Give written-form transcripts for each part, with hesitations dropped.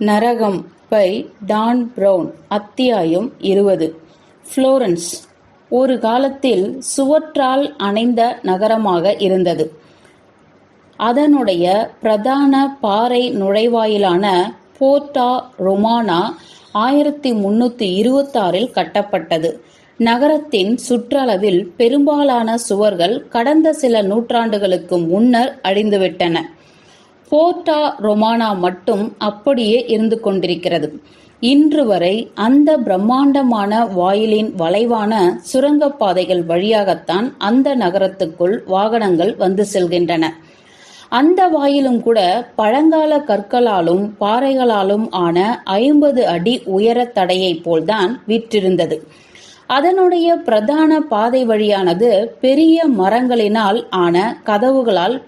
நரகம் by Don brown. அத்தியாயம் 20. Florence ஒரு காலத்தில் சுவற்றால் அணைந்த நகரமாக இருந்தது. அதனுடைய பிரதான பாறை நுழைவாயிலான போர்ட்டா ரொமானா 1326 கட்டப்பட்டது. நகரத்தின் சுற்றளவில் பெரும்பாலான சுவர்கள் கடந்த சில நூற்றாண்டுகளுக்கு முன்னர் அழிந்துவிட்டன. போர்ட்டா ரொமானா மட்டும் அப்படியே இருந்து கொண்டிருக்கிறது. இன்று வரை அந்த பிரம்மாண்டமான வாயிலின் வளைவான சுரங்கப்பாதைகள் வழியாகத்தான் அந்த நகரத்துக்குள் வாகனங்கள் வந்து செல்கின்றன. அந்த வாயிலும் கூட பழங்கால கற்களாலும் பாறைகளாலும் ஆன 50 அடி உயர தடையை போல்தான் விற்றிருந்தது. அதனுடைய பிரதான பாதை வழியானது பெரிய மரங்களினால் ஆன கதவுகளால்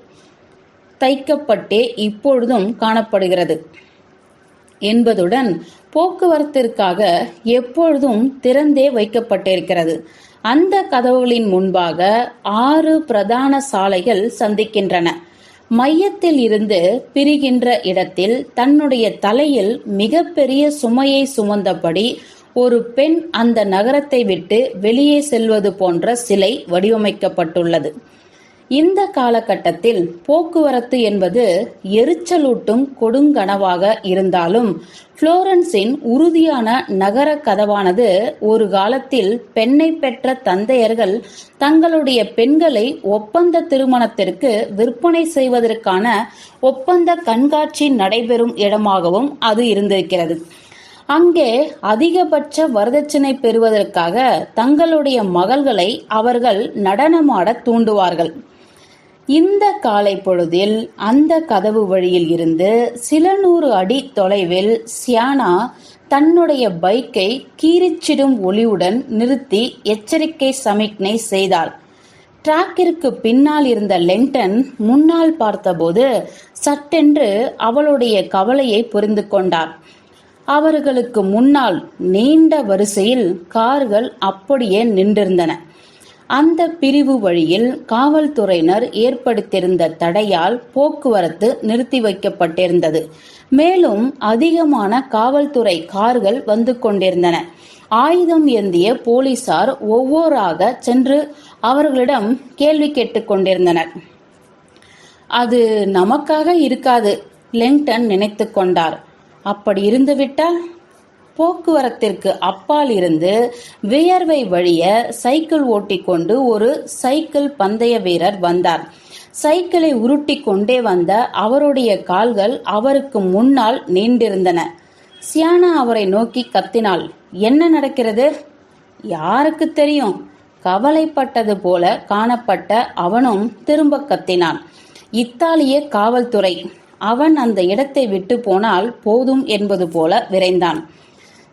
தைக்கப்பட்டே இப்பொழுதும் காணப்படுகிறது என்பதுடன் போக்குவரத்திற்காக எப்பொழுதும் திறந்தே வைக்கப்பட்டிருக்கிறது. அந்த கதவுகளின் முன்பாக 6 பிரதான சாலைகள் சந்திக்கின்றன. மையத்தில் இருந்து பிரிகின்ற இடத்தில் தன்னுடைய தலையில் மிகப்பெரிய சுமையை சுமந்தபடி ஒரு பெண் அந்த நகரத்தை விட்டு வெளியே செல்வது போன்ற சிலை வடிவமைக்கப்பட்டுள்ளது. இந்த காலகட்டத்தில் போக்குவரத்து என்பது எரிச்சலூட்டும் கொடுங்கனவாக இருந்தாலும் புளோரன்ஸின் உறுதியான நகர கதவானது ஒரு காலத்தில் பெண்ணை பெற்ற தந்தையர்கள் தங்களுடைய பெண்களை ஒப்பந்த திருமணத்திற்கு விற்பனை செய்வதற்கான ஒப்பந்த கண்காட்சி நடைபெறும் இடமாகவும் அது இருந்திருக்கிறது. அங்கே அதிகபட்ச வரதட்சணை பெறுவதற்காக தங்களுடைய மகள்களை அவர்கள் நடனமாட தூண்டுவார்கள். இந்த காலை பொழுதில் அந்த கதவு வழியில் இருந்து சில 100 அடி தொலைவில் சியானா தன்னுடைய பைக்கை கீரிச்சிடும் ஒளியுடன் நிறுத்தி எச்சரிக்கை சமிக்ஞை செய்தாள். டிராக்கிற்கு பின்னால் இருந்த லெங்டன் முன்னால் பார்த்தபோது சட்டென்று அவளுடைய கவலையை புரிந்து கொண்டார். அவர்களுக்கு முன்னால் நீண்ட வரிசையில் கார்கள் அப்படியே நின்றிருந்தன. அந்த பிரிவு வழியில் காவல்துறையினர் ஏற்படுத்தியிருந்த தடையால் போக்குவரத்து நிறுத்தி வைக்கப்பட்டிருந்தது. மேலும் அதிகமான காவல்துறை கார்கள் வந்து கொண்டிருந்தன. ஆயுதம் ஏந்திய போலீசார் ஒவ்வொருவராக சென்று அவர்களிடம் கேள்வி கேட்டுக் கொண்டிருந்தனர். அது நமக்காக இருக்காது, லெங்டன் நினைத்து கொண்டார். அப்படி இருந்துவிட்டால்? போக்குவரத்திற்கு அப்பால் இருந்து வியர்வை வழிய சைக்கிள் ஓட்டிக்கொண்டு ஒரு சைக்கிள் பந்தய வீரர் வந்தார். சைக்கிளை உருட்டி கொண்டே வந்த அவருடைய கால்கள் அவருக்கு முன்னால் நீண்டிருந்தன. சியானா அவரை நோக்கி கத்தினாள். என்ன நடக்கிறது? யாருக்கு தெரியும்? கவலைப்பட்டது போல காணப்பட்ட அவனும் திரும்ப கத்தினான். இத்தாலிய காவல்துறை. அவன் அந்த இடத்தை விட்டு போனால் போதும் என்பது போல விரைந்தான்.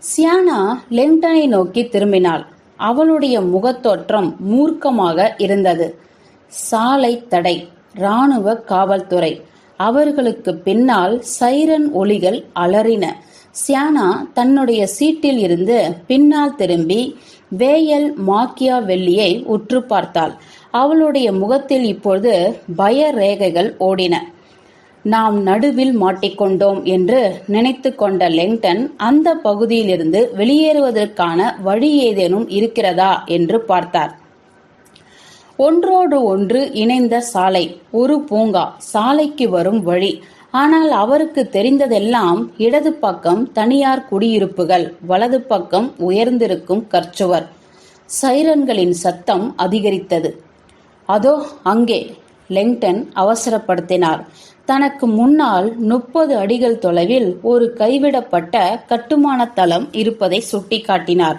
சியானா லெங்டனை நோக்கி திரும்பினாள். அவளுடைய முகத்தோற்றம் மூர்க்கமாக இருந்தது. சாலை தடை, இராணுவ காவல்துறை. அவர்களுக்கு பின்னால் சைரன் ஒலிகள் அலறின. சியானா தன்னுடைய சீட்டில் இருந்து பின்னால் திரும்பி வேயல் மாக்கியாவெல்லியை உற்று பார்த்தாள். அவளுடைய முகத்தில் இப்பொழுது பய ரேகைகள் ஓடின. நாம் நடுவில் மாட்டிக்கொண்டோம் என்று நினைத்து கொண்ட லெங்டன் அந்த பகுதியிலிருந்து வெளியேறுவதற்கான வழி ஏதேனும் இருக்கிறதா என்று பார்த்தார். ஒன்றோடு ஒன்று இணைந்த சாலை, ஒரு பூங்கா, சாலைக்கு வரும் வழி. ஆனால் அவருக்கு தெரிந்ததெல்லாம் இடது பக்கம் தனியார் குடியிருப்புகள், வலது பக்கம் உயர்ந்திருக்கும் கற்சுவர். சைரன்களின் சத்தம் அதிகரித்தது. அதோ அங்கே! லெங்டன் அவசரப்படுத்தினார். தனக்கு முன்னால் 30 அடிகள் தொலைவில் ஒரு கைவிடப்பட்ட கட்டுமான தளம் இருப்பதை சுட்டிக்காட்டினார்.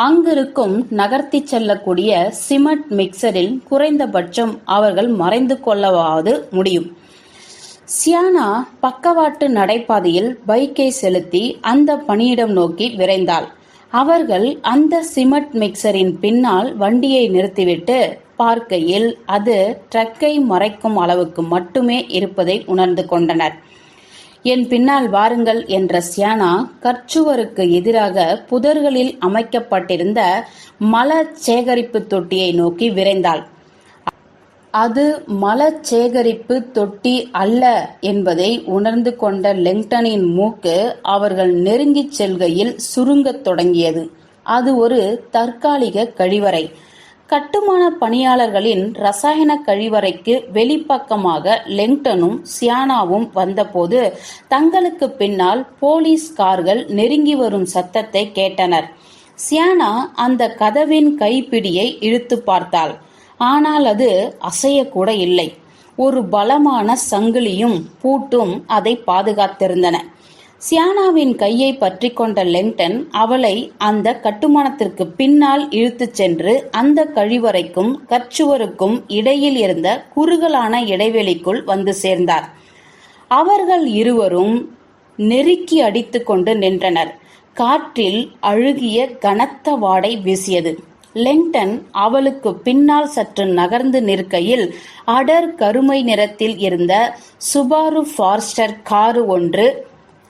அங்கிருக்கும் நகர்த்தி செல்லக்கூடிய சிமெண்ட் மிக்சரில் குறைந்தபட்சம் அவர்கள் மறைந்து கொள்ளவாவது முடியும். சியானா பக்கவாட்டு நடைபாதையில் பைக்கை செலுத்தி அந்த பணியிடம் நோக்கி விரைந்தாள். அவர்கள் அந்த சிமெண்ட் மிக்சரின் பின்னால் வண்டியை நிறுத்திவிட்டு பார்க்கையில் அது ட்ரக்கை மறைக்கும் அளவுக்கு மட்டுமே இருப்பதை உணர்ந்து கொண்டனர். என் பின்னால் வாருங்கள் என்ற சியானா கற்சுவருக்கு எதிராக புதர்களில் அமைக்கப்பட்டிருந்த மல சேகரிப்பு தொட்டியை நோக்கி விரைந்தாள். அது மலச்சேகரிப்பு தொட்டி அல்ல என்பதை உணர்ந்து கொண்ட லெங்டனின் மூக்கு அவர்கள் நெருங்கிச் செல்கையில் சுருங்கத் தொடங்கியது. அது ஒரு தற்காலிக கழிவறை. கட்டுமான பணியாளர்களின் ரசாயன கழிவறைக்கு வெளிப்பக்கமாக லெங்டனும் சியானாவும் வந்தபோது தங்களுக்கு பின்னால் போலீஸ் கார்கள் நெருங்கி வரும் சத்தத்தை கேட்டனர். சியானா அந்த கதவின் கைப்பிடியை இழுத்து பார்த்தாள். ஆனால் அது அசையக்கூட இல்லை. ஒரு பலமான சங்கிலியும் பூட்டும் அதை பாதுகாத்திருந்தன. சியானாவின் கையை பற்றி கொண்ட லெங்டன் அவளை அந்த கட்டுமானத்திற்கு பின்னால் இழுத்துச் சென்று அந்த கழிவறைக்கும் கற்சுவருக்கும் இடையில் இருந்த குறுகலான இடைவெளிக்குள் வந்து சேர்ந்தார். அவர்கள் இருவரும் நெருக்கி அடித்து கொண்டு நின்றனர். காற்றில் அழுகிய கனத்த வாடை வீசியது. லெங்டன் அவளுக்கு பின்னால் சற்று நகர்ந்து நிற்கையில் அடர் கருமை நிறத்தில் இருந்த சுபாரு ஃபார்ஸ்டர் காரு ஒன்று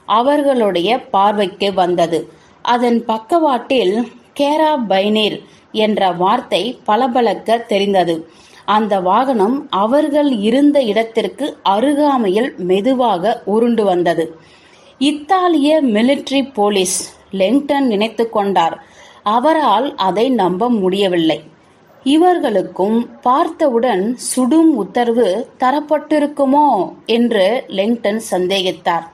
அவர்களுடைய பார்வைக்கு வந்தது. அதன் பக்கவாட்டில் கேராபைனீர் என்ற வார்த்தை பளபளக்க தெரிந்தது. அந்த வாகனம் அவர்கள் இருந்த இடத்திற்கு அருகாமையில் மெதுவாக உருண்டு வந்தது. இத்தாலிய மிலிட்டரி போலீஸ், லெங்டன் நினைத்து கொண்டார். அவரால் அதை நம்ப முடியவில்லை. இவர்களுக்கும் பார்த்தவுடன் சுடும் உத்தரவு தரப்பட்டிருக்குமோ என்று லெங்டன் சந்தேகித்தார்.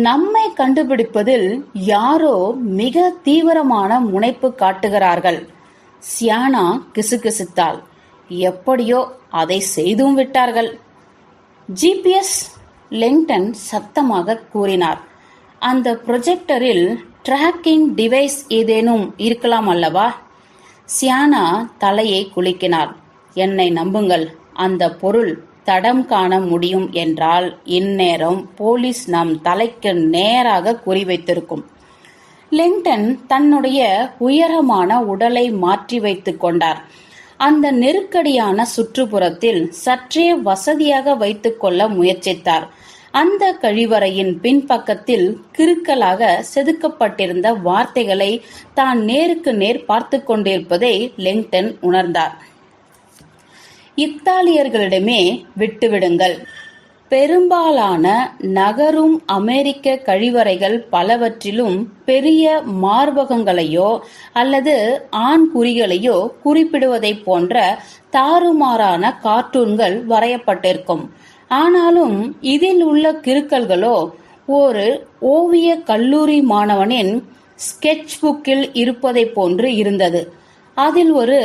நம்மை கண்டுபிடிப்பதில் யாரோ மிக தீவிரமான முனைப்பு காட்டுகிறார்கள். சியானா கிசுகிசுத்தாள். எப்படியோ அதை செய்தும் விட்டார்கள். ஜிபிஎஸ், லெங்டன் சத்தமாக கூறினார். அந்த ப்ரொஜெக்டரில் டிராக்கிங் டிவைஸ் ஏதேனும் இருக்கலாம் அல்லவா? சியானா தலையை குலுக்கினாள். என்னை நம்புங்கள், அந்த பொருள் தடம் காண முடியும் என்றால் இந்நேரம் போலீஸ் நம் தலைக்கு நேராக குறிவைத்திருக்கும். லெங்டன் தன்னுடைய உயரமான உடலை மாற்றி வைத்துக் கொண்டார். அந்த நெருக்கடியான சுற்றுப்புறத்தில் சற்றே வசதியாக வைத்துக் கொள்ள முயற்சித்தார். அந்த கழிவறையின் பின்பக்கத்தில் கிறுக்கலாக செதுக்கப்பட்டிருந்த வார்த்தைகளை தான் நேருக்கு நேர் பார்த்து கொண்டிருப்பதை லெங்டன் உணர்ந்தார். இத்தாலியர்களிடமே விட்டுவிடுங்கள். பெரும்பாலான நகரும் அமெரிக்க கழிவறைகள் பலவற்றிலும் பெரிய மார்பகங்களையோ அல்லது ஆண் குறிகளையோ குறிப்பிடுவதைப் போன்ற தாறுமாறான கார்ட்டூன்கள் வரையப்பட்டிருக்கும். ஆனாலும் இதில் உள்ள கிறுக்கல்களோ ஒரு ஓவிய கல்லூரி மாணவனின் ஸ்கெட்ச் புக்கில் இருப்பதை போன்று இருந்தது. அதில் ஒரு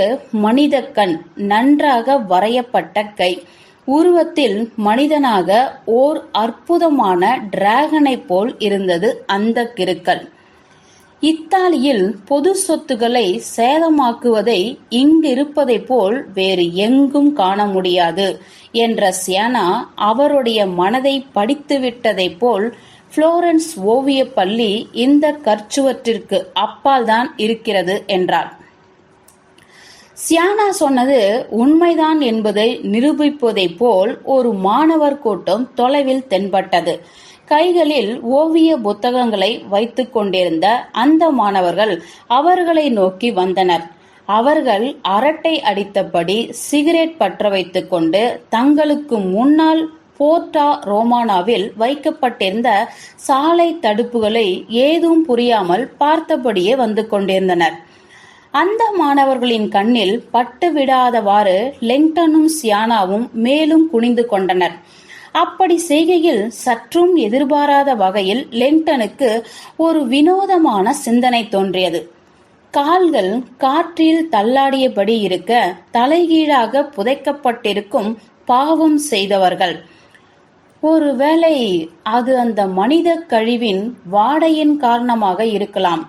மனித கண், நன்றாக வரையப்பட்ட கை, உருவத்தில் மனிதனாக ஓர் அற்புதமான டிராகனை போல் இருந்தது அந்த கிறுக்கல். இத்தாலியில் பொது சொத்துக்களை சேதமாக்குவதை இங்கிருப்பதை போல் வேறு எங்கும் காண முடியாது என்ற சியானா அவருடைய மனதை படித்துவிட்டதை போல் புளோரன்ஸ் ஓவியப் பள்ளி இந்த கற்சுவற்றிற்கு அப்பால் தான் இருக்கிறது என்றார். சியானா சொன்னது உண்மைதான் என்பதை நிரூபிப்பதைப் போல் ஒரு மாணவர் கூட்டம் தொலைவில் தென்பட்டது. கைகளில் ஓவிய புத்தகங்களை வைத்துக் கொண்டிருந்த அந்த மாணவர்கள் அவர்களை நோக்கி வந்தனர். அவர்கள் அரட்டை அடித்தபடி சிகரெட் பற்ற வைத்துக் கொண்டு தங்களுக்கு முன்னால் போர்ட்டா ரோமானாவில் வைக்கப்பட்டிருந்த சாலை தடுப்புகளை ஏதும் புரியாமல் பார்த்தபடியே வந்து கொண்டிருந்தனர். அந்த மாணவர்களின் கண்ணில் பட்டு விடாதவாறு லெங்டனும் சியானாவும் மேலும் குனிந்து கொண்டனர். அப்படி செய்கையில் சற்றும் எதிர்பாராத வகையில் லெங்டனுக்கு ஒரு வினோதமான சிந்தனை தோன்றியது. கால்கள் காற்றில் தள்ளாடியபடி இருக்க தலைகீழாக புதைக்கப்பட்டிருக்கும் பாவம் செய்தவர்கள். ஒருவேளை அது அந்த மனித கழிவின் வாடையின் காரணமாக இருக்கலாம்,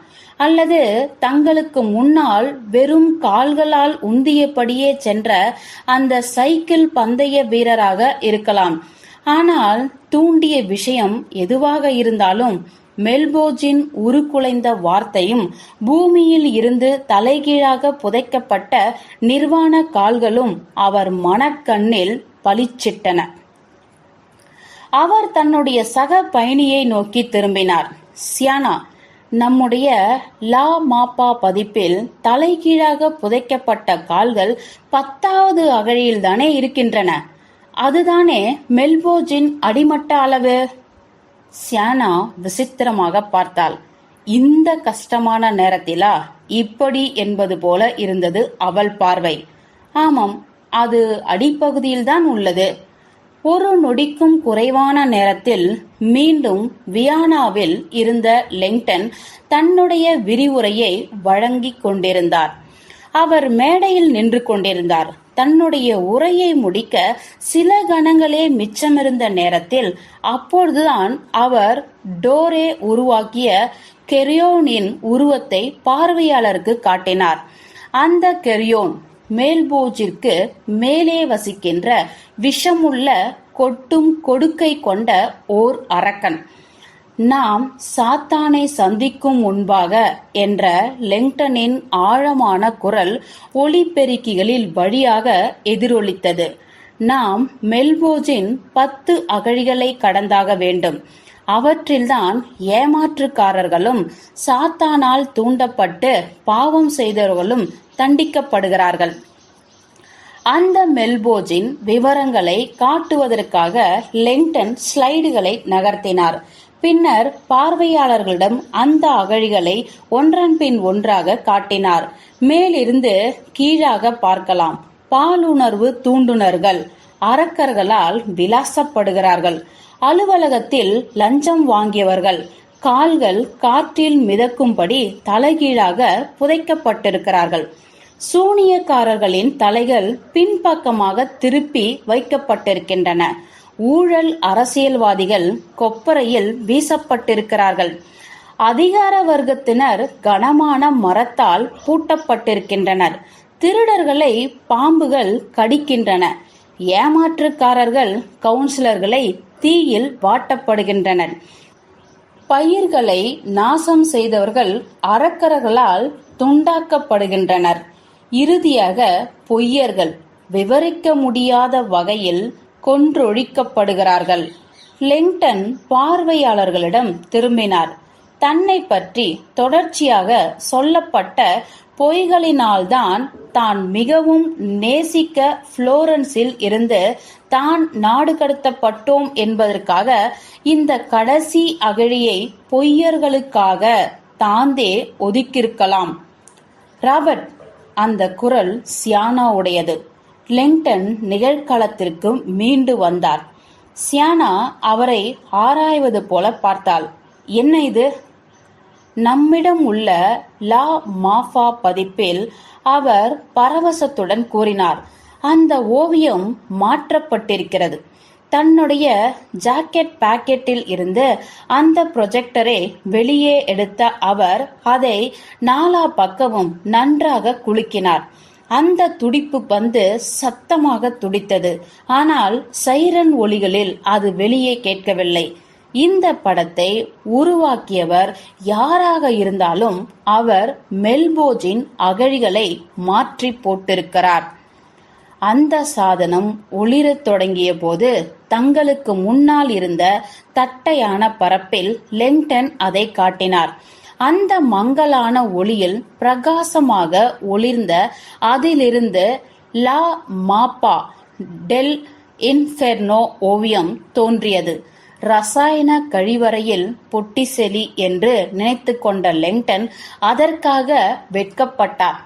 அல்லது தங்களுக்கு முன்னால் வெறும் கால்களால் உந்தியபடியே சென்ற அந்த சைக்கிள் பந்தய வீரராக இருக்கலாம். ஆனால் தூண்டிய விஷயம் எதுவாக இருந்தாலும் மெல்போஜின் உருக்குலைந்த வார்த்தையும் பூமியில் இருந்து தலைகீழாக புதைக்கப்பட்ட நிர்வாண கால்களும் அவர் மனக்கண்ணில் பளிச்சிட்டன. அவர் தன்னுடைய சக பயணியை நோக்கி திரும்பினார். சியானா, நம்முடைய லா மாப்பா பதிப்பில் தலைகீழாக புதைக்கப்பட்ட கால்கள் 10வது அகழியில்தானே இருக்கின்றன. அதுதானே மெல்போஜின் அடிமட்ட அளவு. சியானா விசித்திரமாக பார்த்தாள். இந்த கஷ்டமான நேரத்திலா இப்படி என்பது போல இருந்தது அவள் பார்வை. ஆமாம், அது அடிப்பகுதியில்தான் உள்ளது. ஒரு நொடிக்கும் குறைவான நேரத்தில் மீண்டும் வியானாவில் இருந்த லெங்டன் தன்னுடைய விரிவுரையை வழங்கிக் கொண்டிருந்தார். அவர் மேடையில் நின்று கொண்டிருந்தார். தன்னுடைய உரையை முடிக்க சில கணங்களே மிச்சமிருந்த நேரத்தில் அப்பொழுதுதான் அவர் டோரே உருவாக்கிய கெரியோனின் உருவத்தை பார்வையாளருக்கு காட்டினார். அந்த கெரியோன் மெல்போஜிற்கு மேலே வசிக்கின்ற விஷமுள்ள கொட்டும் கொடுக்கை கொண்ட ஓர் அரக்கன். நாம் சாத்தானை சந்திக்கும் முன்பாக என்ற லெங்டனின் ஆழமான குரல் ஒலிபெருக்கிகளில் வழியாக எதிரொலித்தது. நாம் மெல்போஜின் 10 அகழிகளை கடந்தாக வேண்டும். அவற்றில்தான் ஏமாற்றுக்காரர்களும் சாத்தானால் தூண்டப்பட்டு பாவம் செய்தவர்களும் தண்டிக்கப்படுகிறார்கள். அந்த மெல்போஜின் விவரங்களை காட்டுவதற்காக லெங்டன் ஸ்லைடுகளை நகர்த்தினார். பின்னர் பார்வையாளர்களிடம் அந்த அகழிகளை ஒன்றன் பின் ஒன்றாக காட்டினார். மேலிருந்து கீழாக பார்க்கலாம். பாலுணர்வு தூண்டுனர்கள் அரக்கர்களால் விலாசப்படுகிறார்கள். அலுவலகத்தில் லஞ்சம் வாங்கியவர்கள் கால்கள் காற்றில் மிதக்கும்படி தலைகீழாக புதைக்கப்பட்டிருக்கிறார்கள். சூனியக்காரர்களின் தலைகள் பின்பக்கமாக திருப்பி வைக்கப்பட்டிருக்கின்றன. ஊழல் அரசியல்வாதிகள் கொப்பரையில் வீசப்பட்டிருக்கிறார்கள். அதிகார வர்க்கத்தினர் கனமான மரத்தால் பூட்டப்பட்டிருக்கின்றனர். திருடர்களை பாம்புகள் கடிக்கின்றன. ஏமாற்றுக்காரர்கள் கவுன்சிலர்களை தீயில் வாட்டப்படுகின்றனர். பயிர்களை நாசம் செய்தவர்கள் அரக்கர்களால் துண்டாக்கப்படுகின்றனர். இறுதியாக பொய்யர்கள் விவரிக்க முடியாத வகையில் கொன்றொழிக்கப்படுகிறார்கள். லெங்டன் பார்வையாளர்களிடம் திரும்பினார். தன்னை பற்றி தொடர்ச்சியாக சொல்லப்பட்ட பொய்களினால்தான் தான் மிகவும் நேசிக்க புளோரன்ஸில் இருந்து தான் நாடு கடத்தப்பட்டோம் என்பதற்காக இந்த கடைசி அகழியை பொய்யர்களுக்காக தாந்தே ஒதுக்கியிருக்கலாம். ராபர்ட், அந்த குரல் சியானாவுடையது. லெங்டன் நிகழ்காலத்திற்கு மீண்டு வந்தார். சியானா அவரை ஆராய்வது போல பார்த்தாள். என்ன இது? நம்மிடம் உள்ள லா மாஃபா பதிப்பில் அவர் பரவசத்துடன் கூறினார். அந்த ஓவியம் மாற்றப்பட்டிருக்கிறது. தன்னுடைய ஜாக்கெட் பாக்கெட்டில் இருந்து அந்த ப்ரொஜெக்டரை வெளியே எடுத்த அவர் அதை 4 பக்கமும் நன்றாக குலுக்கினார். அந்த துடிப்பு பந்து சத்தமாக துடித்தது. ஆனால் சைரன் ஒலிகளில் அது வெளியே கேட்கவில்லை. இந்த படத்தை உருவாக்கியவர் யாராக இருந்தாலும் அவர் மெல்போஜின் அகழிகளை மாற்றி போட்டிருக்கிறார். அந்த சாதனம் ஒளிரத் தொடங்கிய போது தங்களுக்கு முன்னால் இருந்த தட்டையான பரப்பில் லெங்டன் அதை காட்டினார். அந்த மங்கலான ஒளியில் பிரகாசமாக ஒளிர்ந்த அதிலிருந்து லா மாப்பா டெல் இன்ஃபெர்னோ ஓவியம் தோன்றியது. ரசாயன கழிவறையில் பொட்டிசெலி என்று நினைத்து கொண்ட லெங்டன் அதற்காக வெட்கப்பட்டார்.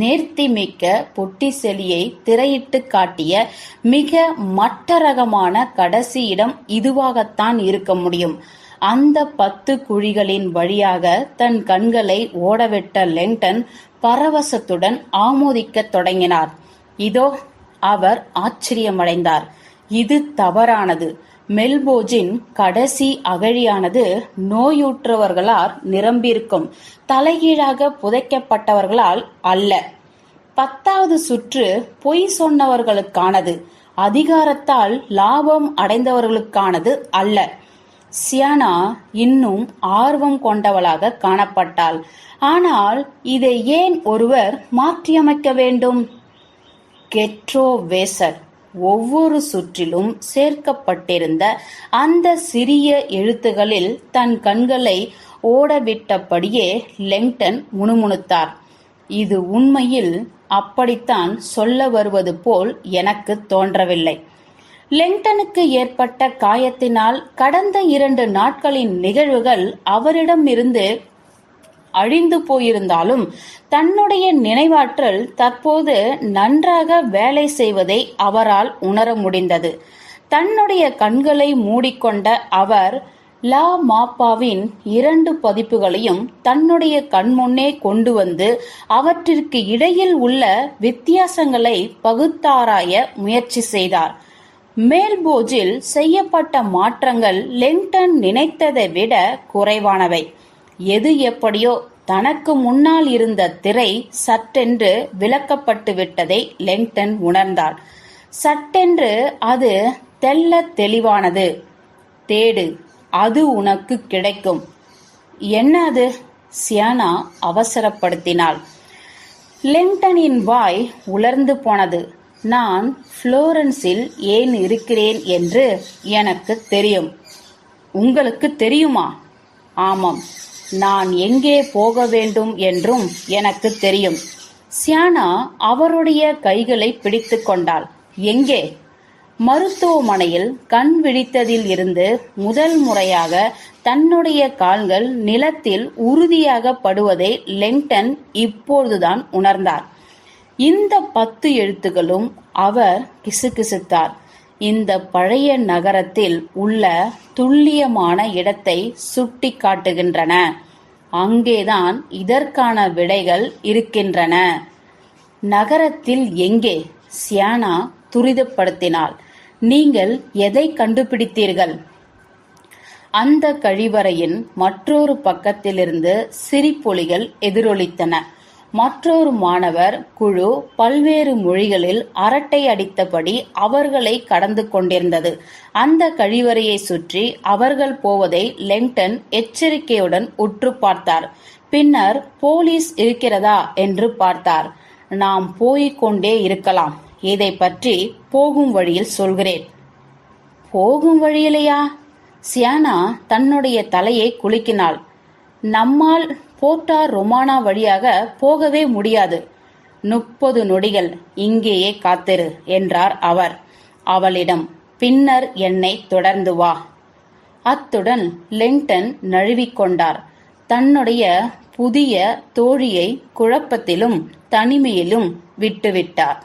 நேர்த்திமிக்க பொட்டிசெலியை திரையிட்டு காட்டிய மிக மட்டரகமான கடைசி இடம் இதுவாகத்தான் இருக்க முடியும். அந்த 10 குழிகளின் வழியாக தன் கண்களை ஓடவிட்ட லெங்டன் பரவசத்துடன் ஆமோதிக்கத் தொடங்கினார். இதோ, அவர் ஆச்சரியமடைந்தார். இது தவறானது. மெல்போஜின் கடைசி அகழியானது நோயுற்றவர்களால் நிரம்பியிருக்கும். தலைகீழாக புதைக்கப்பட்டவர்களால் அல்ல. 10வது சுற்று பொய் சொன்னவர்களுக்கானது. அதிகாரத்தால் லாபம் அடைந்தவர்களுக்கானது அல்ல. சியானா இன்னும் ஆர்வம் கொண்டவளாக காணப்பட்டாள். ஆனால் இதை ஏன் ஒருவர் மாற்றியமைக்க வேண்டும்? கெட்ரோ வேசர் ஒவ்வொரு சுற்றிலும் சேர்க்கப்பட்டிருந்த அந்த சிறிய எழுத்துகளில் தன் கண்களை ஓடவிட்டபடியே லெங்டன் முணுமுணுத்தார். இது உண்மையில் அப்படித்தான் சொல்ல வருவது போல் எனக்கு தோன்றவில்லை. லெங்டனுக்கு ஏற்பட்ட காயத்தினால் கடந்த 2 நாட்களின் நிகழ்வுகள் அவரிடமிருந்து அழிந்து போயிருந்தாலும் தன்னுடைய நினைவாற்றல் தற்போது நன்றாக வேலை செய்வதை அவரால் உணர முடிந்தது. தன்னுடைய கண்களை மூடிக்கொண்ட அவர் லா மாப்பாவின் 2 பதிப்புகளையும் தன்னுடைய கண்முன்னே கொண்டு வந்து அவற்றிற்கு இடையில் உள்ள வித்தியாசங்களை பகுத்தாராய முயற்சி செய்தார். மெல்போர்னில் செய்யப்பட்ட மாற்றங்கள் லெங்டன் நினைத்ததை விட குறைவானவை. எது எப்படியோ தனக்கு முன்னால் இருந்த திரை சட்டென்று விலக்கப்பட்டு விட்டதை லெங்டன் உணர்ந்தார். சட்டென்று அது தெள்ளத் தெளிவானது. தேடு, அது உனக்கு கிடைக்கும். என்ன அது? சியானா அவசரப்படுத்தினாள். லெங்டனின் வாய் உலர்ந்து போனது. நான் புளோரன்ஸில் ஏன் இருக்கிறேன் என்று எனக்கு தெரியும். உங்களுக்கு தெரியுமா? ஆமாம். நான் எங்கே போக வேண்டும் என்றும் எனக்கு தெரியும். சியானா அவருடைய கைகளை பிடித்து கொண்டாள். எங்கே? மருத்துவமனையில் கண் விழித்ததில் இருந்து முதல் முறையாக தன்னுடைய கால்கள் நிலத்தில் உறுதியாக படுவதை லெங்டன் இப்போதுதான் உணர்ந்தார். இந்த 10 எழுத்துகளும் அவர் கிசுகிசுத்தார். இந்த பழைய நகரத்தில் உள்ள துல்லியமான இடத்தை சுட்டி காட்டுகின்றன. அங்கேதான் இதற்கான விடைகள் இருக்கின்றன. நகரத்தில் எங்கே? சியானா துரிதப்படுத்தினாள். நீங்கள் எதை கண்டுபிடித்தீர்கள்? அந்த கழிவறையின் மற்றொரு பக்கத்திலிருந்து சிரிப்பொலிகள் எதிரொலித்தன. மற்றொரு மாணவர் குழு பல்வேறு மொழிகளில் அரட்டை அடித்தபடி அவர்களை கடந்து கொண்டிருந்தது. அந்த கழிவறையை சுற்றி அவர்கள் போவதை லெங்டன் எச்சரிக்கையுடன் உற்று பார்த்தார். பின்னர் போலீஸ் இருக்கிறதா என்று பார்த்தார். நாம் போய்கொண்டே இருக்கலாம். இதை பற்றி போகும் வழியில் சொல்கிறேன். போகும் வழியிலையா? சியானா தன்னுடைய தலையை குலுக்கினாள். நம்மால் போர்ட்டா ரொமானா வழியாக போகவே முடியாது. 30 நொடிகள் இங்கேயே காத்திரு என்றார் அவர் அவளிடம். பின்னர் என்னை தொடர்ந்து வா. அத்துடன் லெங்டன் நழுவிக்கொண்டார். தன்னுடைய புதிய தோழியை குழப்பத்திலும் தனிமையிலும் விட்டுவிட்டார்.